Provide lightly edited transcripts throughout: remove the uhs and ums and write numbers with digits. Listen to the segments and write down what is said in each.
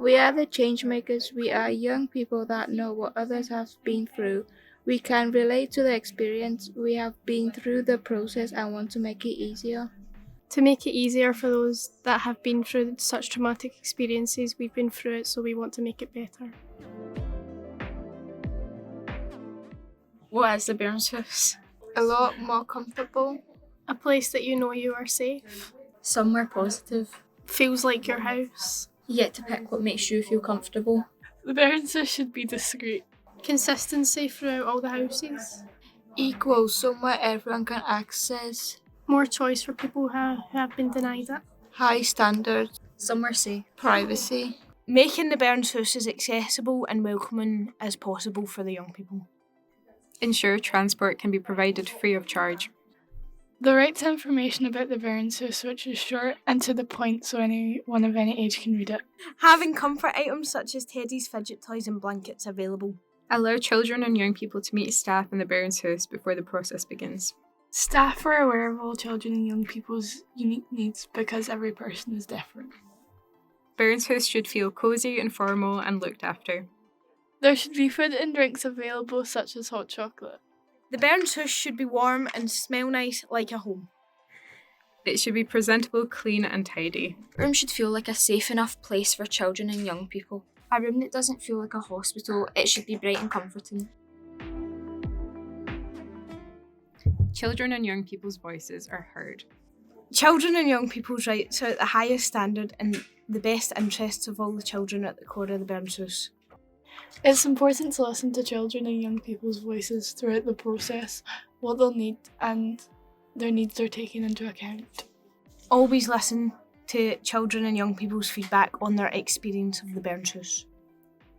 We are the Changemakers. We are young people that know what others have been through. We can relate to the experience. We have been through the process and want to make it easier. To make it easier for those that have been through such traumatic experiences, we've been through it, so we want to make it better. What is the Bairns Hoose? A lot more comfortable. A place that you know you are safe. Somewhere positive. Feels like your house. You get to pick what makes you feel comfortable. The Bairns Hoose should be discreet. Consistency throughout all the houses. Equal, somewhere everyone can access. More choice for people who have been denied it. High standards. Somewhere safe. Privacy. Making the Bairns Hoose as accessible and welcoming as possible for the young people. Ensure transport can be provided free of charge. The right to information about the Bairns Hoose, which is short and to the point so anyone of any age can read it. Having comfort items such as teddies, fidget toys and blankets available. Allow children and young people to meet staff in the Bairns House before the process begins. Staff are aware of all children and young people's unique needs because every person is different. Bairns House should feel cosy, informal and looked after. There should be food and drinks available such as hot chocolate. The Bairns House should be warm and smell nice like a home. It should be presentable, clean and tidy. A room should feel like a safe enough place for children and young people. A room that doesn't feel like a hospital, it should be bright and comforting. Children and young people's voices are heard. Children and young people's rights are at the highest standard and the best interests of all the children at the core of the Bairns House. It's important to listen to children and young people's voices throughout the process, what they'll need, and their needs are taken into account. Always listen to children and young people's feedback on their experience of the Bairns House.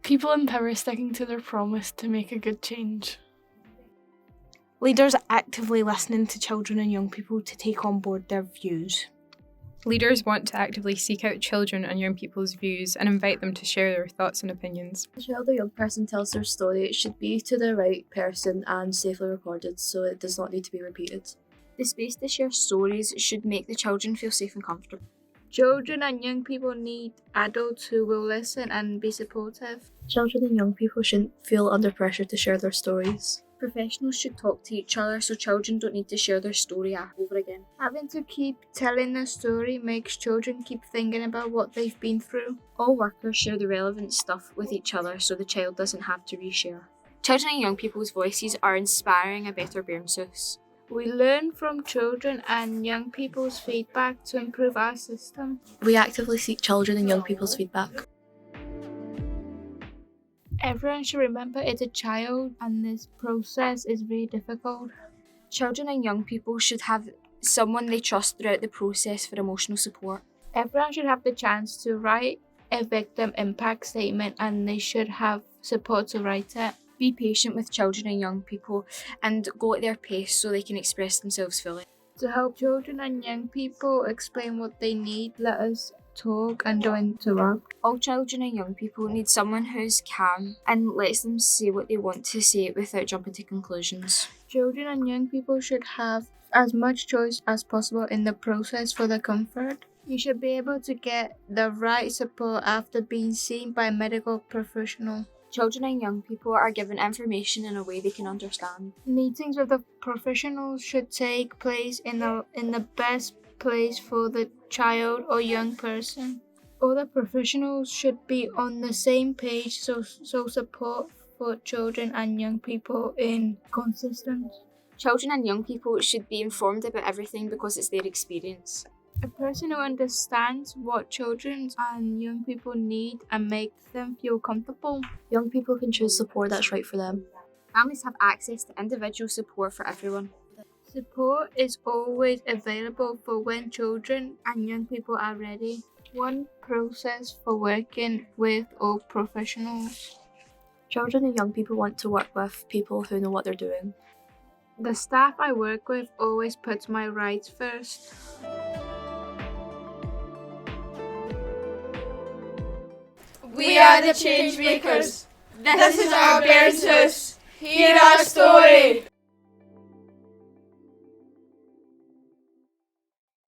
People in power sticking to their promise to make a good change. Leaders actively listening to children and young people to take on board their views. Leaders want to actively seek out children and young people's views and invite them to share their thoughts and opinions. The child or young person tells their story, it should be to the right person and safely recorded so it does not need to be repeated. The space to share stories should make the children feel safe and comfortable. Children and young people need adults who will listen and be supportive. Children and young people shouldn't feel under pressure to share their stories. Professionals should talk to each other so children don't need to share their story over again. Having to keep telling the story makes children keep thinking about what they've been through. All workers share the relevant stuff with each other so the child doesn't have to reshare. Children and young people's voices are inspiring a better Bairns House. We learn from children and young people's feedback to improve our system. We actively seek children and young people's feedback. Everyone should remember it's a child and this process is very difficult. Children and young people should have someone they trust throughout the process for emotional support. Everyone should have the chance to write a victim impact statement and they should have support to write it. Be patient with children and young people and go at their pace so they can express themselves fully. To help children and young people explain what they need, let us talk and don't interrupt. All children and young people need someone who's calm and lets them say what they want to say without jumping to conclusions. Children and young people should have as much choice as possible in the process for their comfort. You should be able to get the right support after being seen by a medical professional. Children and young people are given information in a way they can understand. Meetings with the professionals should take place in the best place for the child or young person. All the professionals should be on the same page so support for children and young people is consistent. Children and young people should be informed about everything because it's their experience. A person who understands what children and young people need and makes them feel comfortable. Young people can choose support that's right for them. Families have access to individual support for everyone. Support is always available for when children and young people are ready. One process for working with all professionals. Children and young people want to work with people who know what they're doing. The staff I work with always puts my rights first. We are the Changemakers. This is our Bairns Hoose. Hear our story.